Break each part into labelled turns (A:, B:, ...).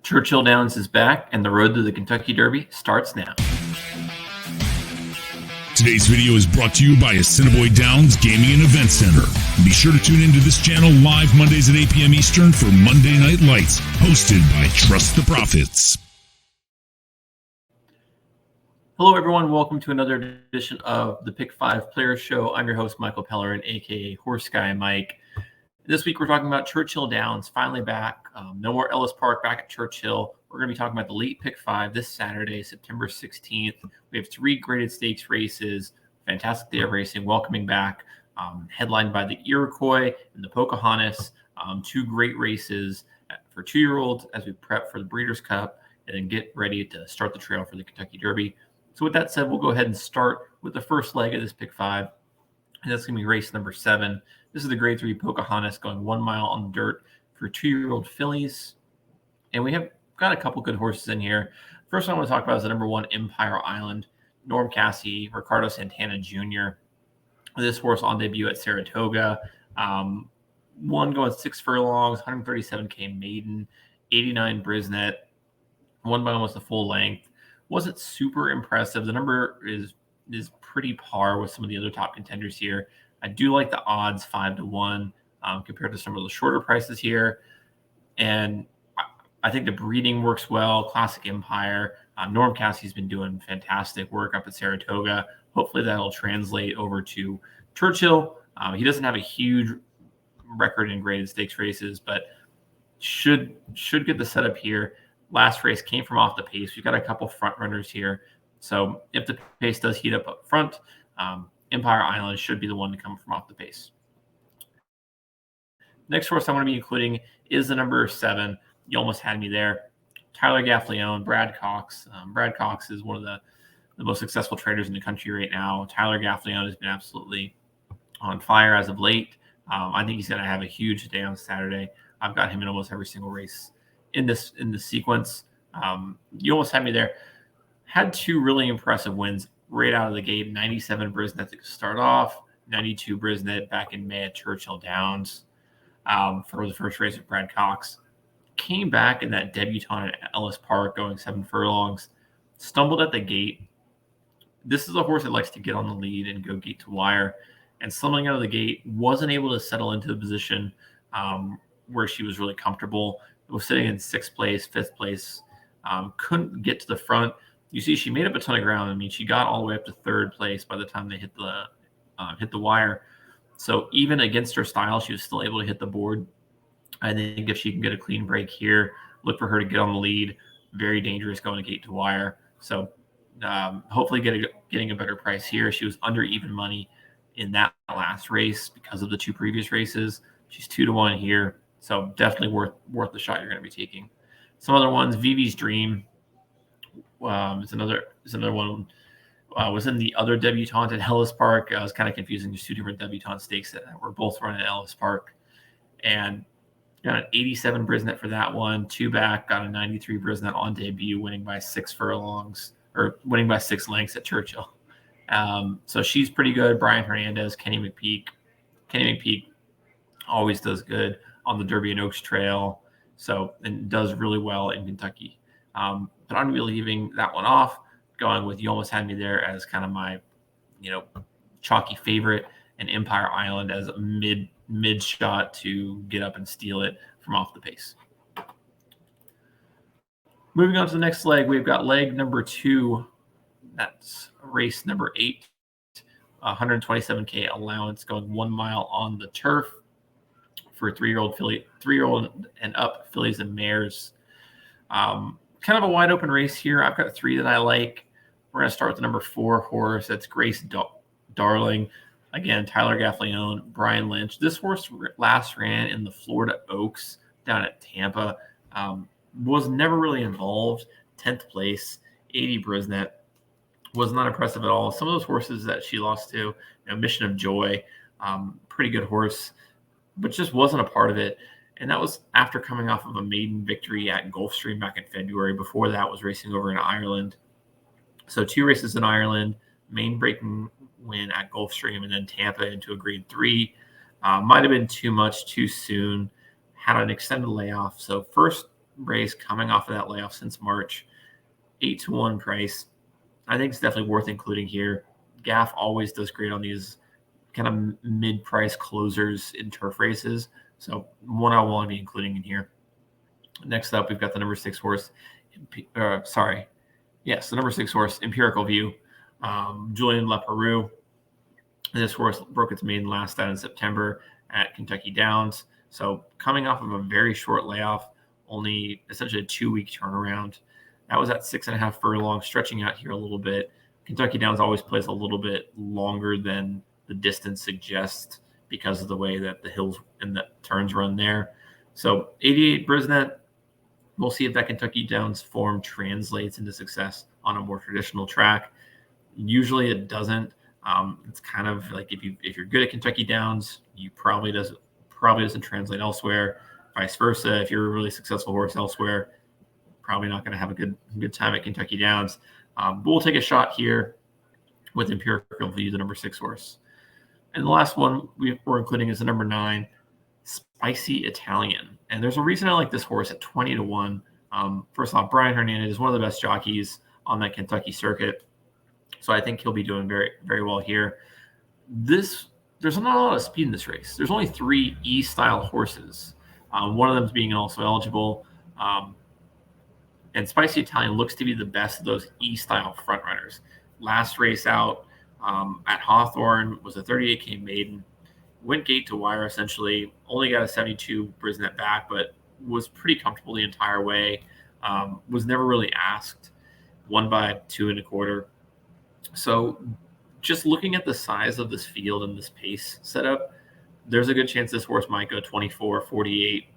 A: Churchill Downs is back, and the road to the Kentucky Derby starts now.
B: Today's video is brought to you by Assiniboia Downs Gaming and Event Center. Be sure to tune into this channel live Mondays at 8 p.m. Eastern for Monday Night Lights, hosted by Trust the Profits.
A: Hello, everyone. Welcome to another edition of the Pick 5 Players Show. I'm your host, Michael Pellerin, a.k.a. Horse Guy Mike. This week, we're talking about Churchill Downs, finally back. No more Ellis Park, back at Churchill. We're going to be talking about the late Pick 5 this Saturday, September 16th. We have 3 graded stakes races, fantastic day of racing, welcoming back, headlined by the Iroquois and the Pocahontas. 2 great races for 2-year-olds as we prep for the Breeders' Cup and then get ready to start the trail for the Kentucky Derby. So with that said, we'll go ahead and start with the first leg of this Pick 5. And that's going to be race number 7. This is the Grade 3 Pocahontas going 1 mile on the dirt for 2-year-old fillies. And we have got a couple good horses in here. First one I want to talk about is the number 1 Empire Island, Norm Cassey, Ricardo Santana Jr. This horse on debut at Saratoga. One going 6 furlongs, 137K maiden, 89 Brisnet, won by almost a full length. Wasn't super impressive. The number is pretty par with some of the other top contenders here. I do like the odds 5-1 compared to some of the shorter prices here. And I think the breeding works well. Classic Empire. Norm Cassey's been doing fantastic work up at Saratoga. Hopefully that'll translate over to Churchill. He doesn't have a huge record in graded stakes races, but should get the setup here. Last race came from off the pace. We've got a couple front runners here. So if the pace does heat up front, Empire Island should be the one to come from off the pace. Next horse I'm going to be including is the number 7. You almost had me there. Tyler Gaffalione, Brad Cox. Brad Cox is one of the most successful traders in the country right now. Tyler Gaffalione has been absolutely on fire as of late. I think he's going to have a huge day on Saturday. I've got him in almost every single race in this sequence. You almost had me there. Had 2 really impressive wins right out of the gate. 97 Brisnet to start off, 92 Brisnet back in May at Churchill Downs for the first race with Brad Cox. Came back in that debutante at Ellis Park going 7 furlongs, stumbled at the gate. This is a horse that likes to get on the lead and go gate to wire, and stumbling out of the gate, wasn't able to settle into the position where she was really comfortable. Was sitting in 6th place, 5th place, couldn't get to the front. You see, she made up a ton of ground. I mean, she got all the way up to 3rd place by the time they hit the wire. So even against her style, she was still able to hit the board. I think if she can get a clean break here, look for her to get on the lead. Very dangerous going to gate to wire. So hopefully getting a better price here. She was under even money in that last race because of the 2 previous races. She's 2-1 here. So definitely worth the shot you're going to be taking. Some other ones, Vivi's Dream. It's another one. Was in the other debutante at Ellis Park. It was kind of confusing. There's 2 different debutante stakes that were both run at Ellis Park. And got an 87 Brisnet for that one. 2 back, got a 93 Brisnet on debut, winning by 6 furlongs, or winning by 6 lengths at Churchill. So she's pretty good. Brian Hernandez, Kenny McPeak. Kenny McPeak always does good on the Derby and Oaks Trail. So, and does really well in Kentucky. But I'm going to be leaving that one off, going with You Almost Had Me There as kind of my, chalky favorite, and Empire Island as a mid shot to get up and steal it from off the pace. Moving on to the next leg, we've got leg number 2. That's race number 8, 127K allowance going 1 mile on the turf for 3-year-old and up fillies and mares. Kind of a wide open race here. I've got 3 that I like. We're going to start with the number 4 horse. That's Grace Darling. Again, Tyler Gaffalione, Brian Lynch. This horse last ran in the Florida Oaks down at Tampa. Was never really involved. 10th place, 80 Brisnet. Was not impressive at all. Some of those horses that she lost to, Mission of Joy, pretty good horse, but just wasn't a part of it. And that was after coming off of a maiden victory at Gulfstream back in February. Before that was racing over in Ireland. So 2 races in Ireland, main breaking win at Gulfstream, and then Tampa into a grade 3. Might have been too much too soon. Had an extended layoff. So first race coming off of that layoff since March. 8-1 price. I think it's definitely worth including here. Gaff always does great on these kind of mid-price closers in turf races. So one I want to be including in here. Next up, we've got the number 6 horse. The number 6 horse, Empirical View. Julian Leparoux. This horse broke its maiden last out in September at Kentucky Downs. So coming off of a very short layoff, only essentially a 2-week turnaround. That was at 6.5 furlongs, stretching out here a little bit. Kentucky Downs always plays a little bit longer than the distance suggests because of the way that the hills and the turns run there. So 88 Brisnet. We'll see if that Kentucky Downs form translates into success on a more traditional track. Usually it doesn't. It's kind of like if you're good at Kentucky Downs, you probably doesn't translate elsewhere. Vice versa, if you're a really successful horse elsewhere, probably not going to have a good time at Kentucky Downs. But we'll take a shot here with Empirical View, the number 6 horse. And the last one we're including is the number 9, Spicy Italian. And there's a reason I like this horse at 20-1. First off, Brian Hernandez is one of the best jockeys on that Kentucky circuit. So I think he'll be doing very, very well here. There's not a lot of speed in this race. There's only 3 E-style horses. One of them is being also eligible. And Spicy Italian looks to be the best of those E-style frontrunners. Last race out at Hawthorne was a 38K maiden. Went gate to wire, essentially. Only got a 72 Brisnet back, but was pretty comfortable the entire way. Was never really asked. Won by 2 1/4. So just looking at the size of this field and this pace setup, there's a good chance this horse might go 24, 48,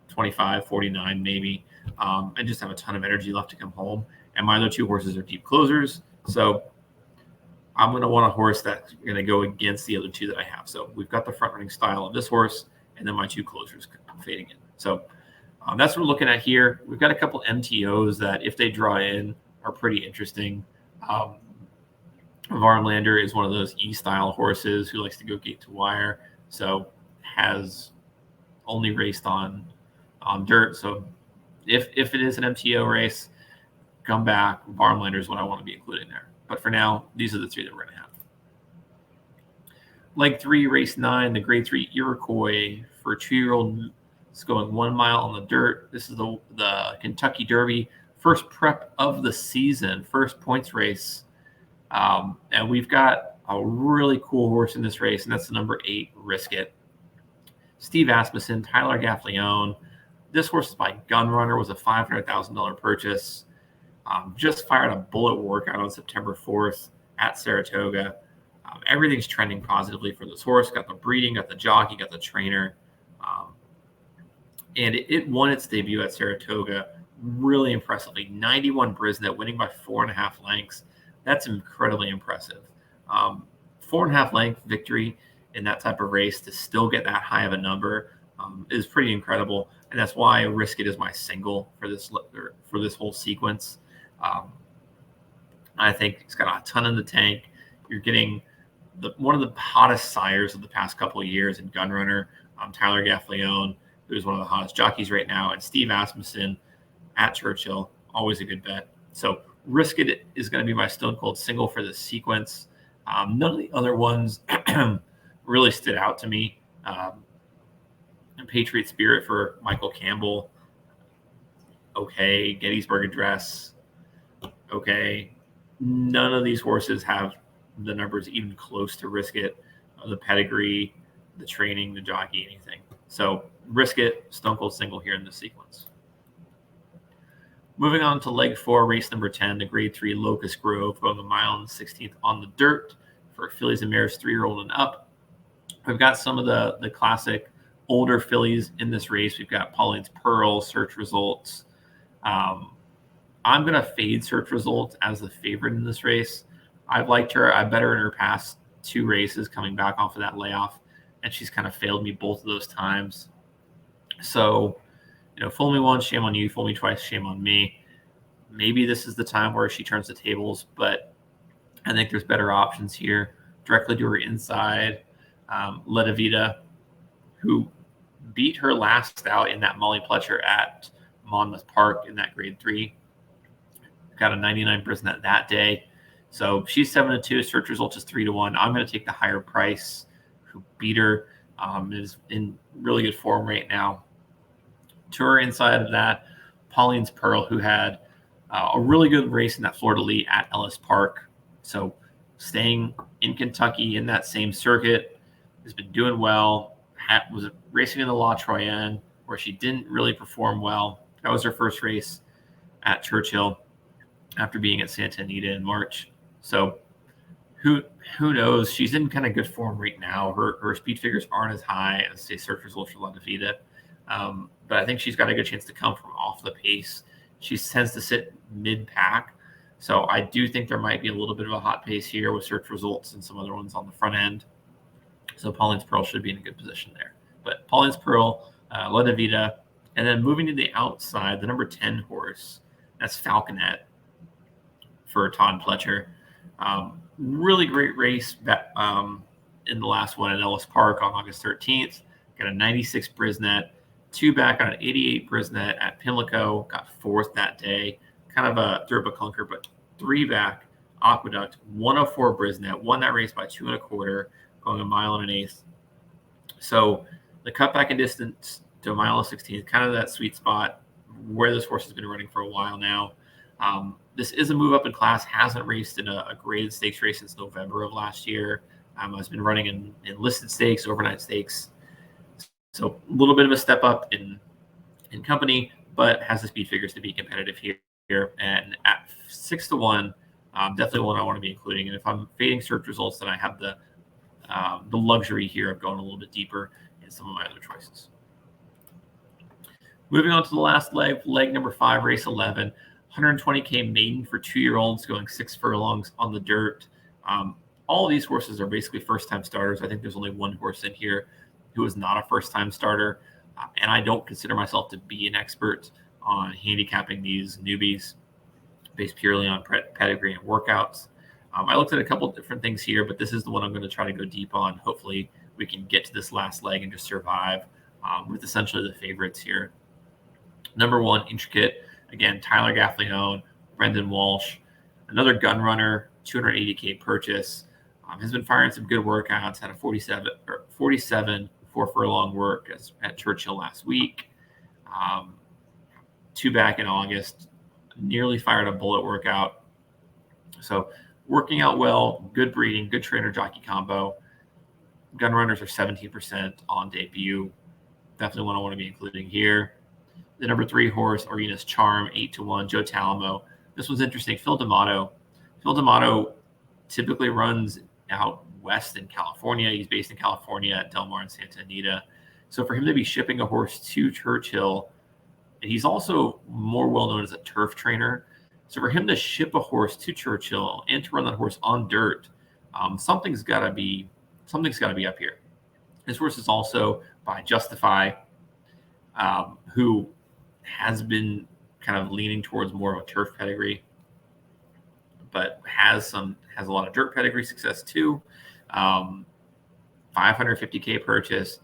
A: 25, 49 maybe, and just have a ton of energy left to come home. And my other 2 horses are deep closers. So I'm going to want a horse that's going to go against the other 2 that I have. So we've got the front running style of this horse, and then my 2 closers fading in. So that's what we're looking at here. We've got a couple MTOs that, if they draw in, are pretty interesting. Varmlander is one of those E-style horses who likes to go gate to wire, so has only raced on dirt. So if it is an MTO race, come back. Varmlander is what I want to be including there. But for now, these are the 3 that we're going to have. Leg 3, race 9, the grade 3 Iroquois for a 2-year-old. It's going 1 mile on the dirt. This is the Kentucky Derby, first prep of the season, first points race. And we've got a really cool horse in this race, and that's the number 8, Risk It. Steve Asmussen, Tyler Gaffleone. This horse is by Gunrunner, was a $500,000 purchase. Just fired a bullet workout on September 4th at Saratoga. Everything's trending positively for this horse. Got the breeding, got the jockey, got the trainer. And it won its debut at Saratoga really impressively. 91 Brisnet, winning by 4.5 lengths. That's incredibly impressive. 4.5 length victory in that type of race to still get that high of a number is pretty incredible. And that's why Risk It is my single for this whole sequence. I think it's got a ton in the tank. You're getting one of the hottest sires of the past couple of years in Gunrunner, Tyler Gaffleone, who's one of the hottest jockeys right now, and Steve Asmussen at Churchill, always a good bet. So Risk It is going to be my stone cold single for this sequence. None of the other ones really stood out to me. Patriot Spirit for Michael Campbell. Okay. Gettysburg Address. Okay. None of these horses have the numbers even close to Risk It, the pedigree, the training, the jockey, anything. So Risk It, stone cold single here in this sequence. Moving on to leg 4, race number 10, the grade 3 Locust Grove, going 1 mile and 16th on the dirt for fillies and mares 3-year-old and up. We've got some of the classic older fillies in this race. We've got Pauline's Pearl, Search Results. I'm going to fade Search Results as the favorite in this race. I've liked her. I bet her in her past 2 races coming back off of that layoff, and she's kind of failed me both of those times. So, fool me once, shame on you. Fool me twice, shame on me. Maybe this is the time where she turns the tables, but I think there's better options here. Directly to her inside, Ledavita, who beat her last out in that Molly Pletcher at Monmouth Park in that grade 3. Got a 99 Brisnet that day. So she's 7-2. Search result is 3-1. I'm going to take the higher price. Who beat her, is in really good form right now. To her inside of that, Pauline's Pearl, who had a really good race in that Florida Elite at Ellis Park. So staying in Kentucky in that same circuit, has been doing well. Was racing in the La Troyenne, where she didn't really perform well. That was her first race at Churchill after being at Santa Anita in March. So who knows? She's in kind of good form right now. Her speed figures aren't as high as, say, Search Results for La Vida. But I think she's got a good chance to come from off the pace. She tends to sit mid-pack. So I do think there might be a little bit of a hot pace here with Search Results and some other ones on the front end. So Pauline's Pearl should be in a good position there. But Pauline's Pearl, La Vida, and then moving to the outside, the number 10 horse, that's Falconet for Todd Pletcher. Really great race in the last one at Ellis Park on August 13th. Got a 96 Brisnet, 2 back on an 88 Brisnet at Pimlico. Got 4th that day. Kind of a throw up a clunker, but 3 back Aqueduct, 104 Brisnet. Won that race by 2 1/4, going 1 1/8. So the cutback in distance to 1 16, kind of that sweet spot where this horse has been running for a while now. This is a move up in class. Hasn't raced in a graded stakes race since November of last year. Has been running in listed stakes, overnight stakes. So a little bit of a step up in company, but has the speed figures to be competitive here. And at 6-1, definitely one I want to be including. And if I'm fading Search Results, then I have the luxury here of going a little bit deeper in some of my other choices. Moving on to the last leg number 5, race 11. 120K maiden for 2-year-olds going 6 furlongs on the dirt. All of these horses are basically first-time starters. I think there's only one horse in here who is not a first-time starter, and I don't consider myself to be an expert on handicapping these newbies based purely on pedigree and workouts. I looked at a couple different things here, but this is the one I'm going to try to go deep on. Hopefully we can get to this last leg and just survive with essentially the favorites here. Number 1, Intricate. Again, Tyler Gaffleone, Brendan Walsh, another gun runner, 280K purchase. Has been firing some good workouts. Had a 47 4-furlong work at Churchill last week. 2 back in August. Nearly fired a bullet workout. So working out well, good breeding, good trainer jockey combo. Gun runners are 17% on debut. Definitely one I want to be including here. The number 3 horse, Arena's Charm, 8-1, Joe Talamo. This was interesting. Phil D'Amato typically runs out west in California. He's based in California at Del Mar and Santa Anita. So for him to be shipping a horse to Churchill, and he's also more well known as a turf trainer. So for him to ship a horse to Churchill and to run that horse on dirt, something's got to be up here. This horse is also by Justify, who has been kind of leaning towards more of a turf pedigree, but has a lot of dirt pedigree success too. 550K purchase.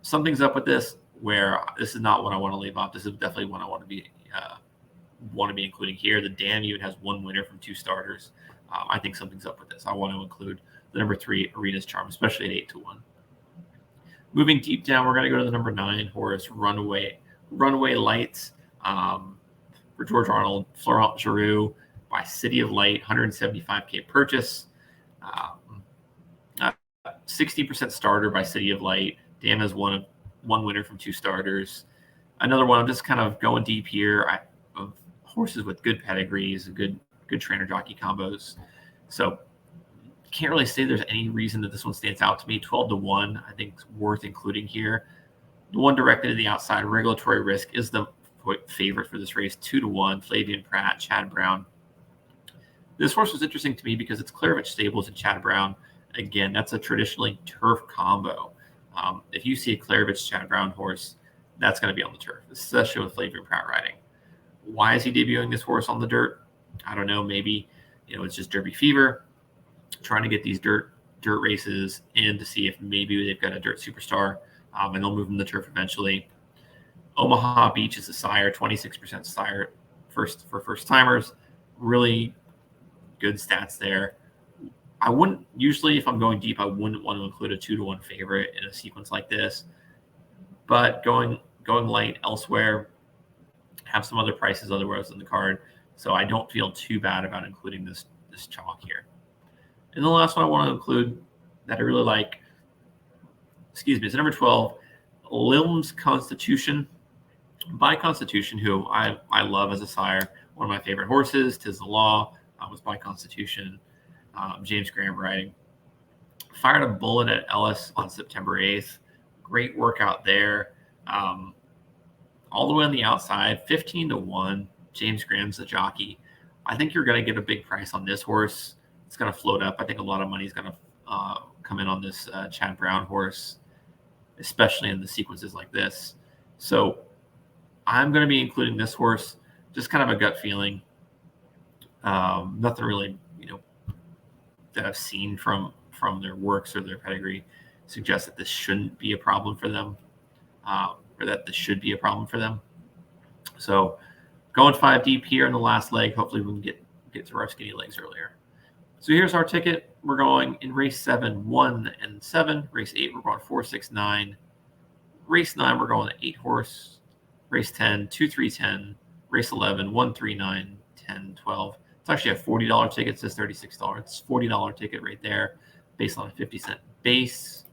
A: Something's up with this where this is not what I want to leave off. This is definitely one I want to be including here. The dam even has 1 winner from 2 starters. I think something's up with this. I want to include the number 3, Arena's Charm, especially at 8-1. Moving deep down, we're going to go to the number 9 horse, Runaway Lights, for George Arnold, Florent Giroux by City of Light, 175K purchase. 60% starter by City of Light. Dan has one winner from 2 starters. Another one, I'm just kind of going deep here of horses with good pedigrees, good trainer jockey combos. So can't really say there's any reason that this one stands out to me. 12-1, I think, is worth including here. The one directed to the outside, Regulatory Risk, is the favorite for this race. 2-1, Flavian Pratt, Chad Brown. This horse was interesting to me because it's Clairvich Stables and Chad Brown. Again, that's a traditionally turf combo. If you see a Clairvich Chad Brown horse, that's going to be on the turf, especially with Flavian Pratt riding. Why is he debuting this horse on the dirt? I don't know. Maybe it's just Derby fever, trying to get these dirt races in to see if maybe they've got a dirt superstar, and they'll move him to the turf eventually. Omaha Beach is a sire, 26% sire for first timers. Really good stats there. I wouldn't usually, if I'm going deep, I wouldn't want to include a 2-to-1 favorite in a sequence like this. But going light elsewhere, have some other prices otherwise in the card, so I don't feel too bad about including this chalk here. And the last one I want to include that I really like, is number 12, Lim's Constitution. By Constitution, who I love as a sire, one of my favorite horses. 'Tis the Law was by Constitution. James Graham riding. Fired a bullet at Ellis on September 8th. Great workout there. All the way on the outside, 15-1. James Graham's the jockey. I think you're going to get a big price on this horse. It's going to float up. I think a lot of money is going to come in on this Chad Brown horse, especially in the sequences like this. So I'm going to be including this horse. Just kind of a gut feeling. Nothing really, that I've seen from their works or their pedigree suggests that this shouldn't be a problem for them, or that this should be a problem for them. So going 5 deep here in the last leg. Hopefully we can get through our skinny legs earlier. So here's our ticket. We're going in race 7, 1 and 7. Race 8, we're going 4, 6, 9. Race 9, we're going the 8 horse. Race 10, 2, 3, 10. Race 11, 1, 3, 9, 10, 12. It's actually a $40 ticket. It says $36. It's a $40 ticket right there based on a 50-cent base.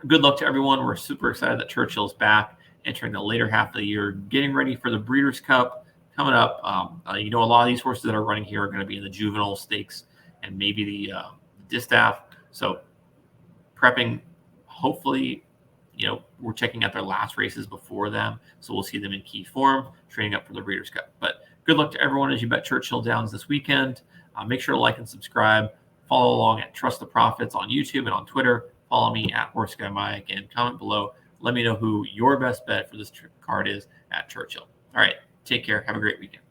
A: Good luck to everyone. We're super excited that Churchill's back, entering the later half of the year, getting ready for the Breeders' Cup coming up. A lot of these horses that are running here are going to be in the juvenile stakes and maybe the distaff. So prepping, hopefully, we're checking out their last races before them. So we'll see them in key form, training up for the Breeders' Cup. But good luck to everyone as you bet Churchill Downs this weekend. Make sure to like and subscribe. Follow along at Trust the Profits on YouTube and on Twitter. Follow me at Horse Guy Mike, and comment below. Let me know who your best bet for this card is at Churchill. All right, take care. Have a great weekend.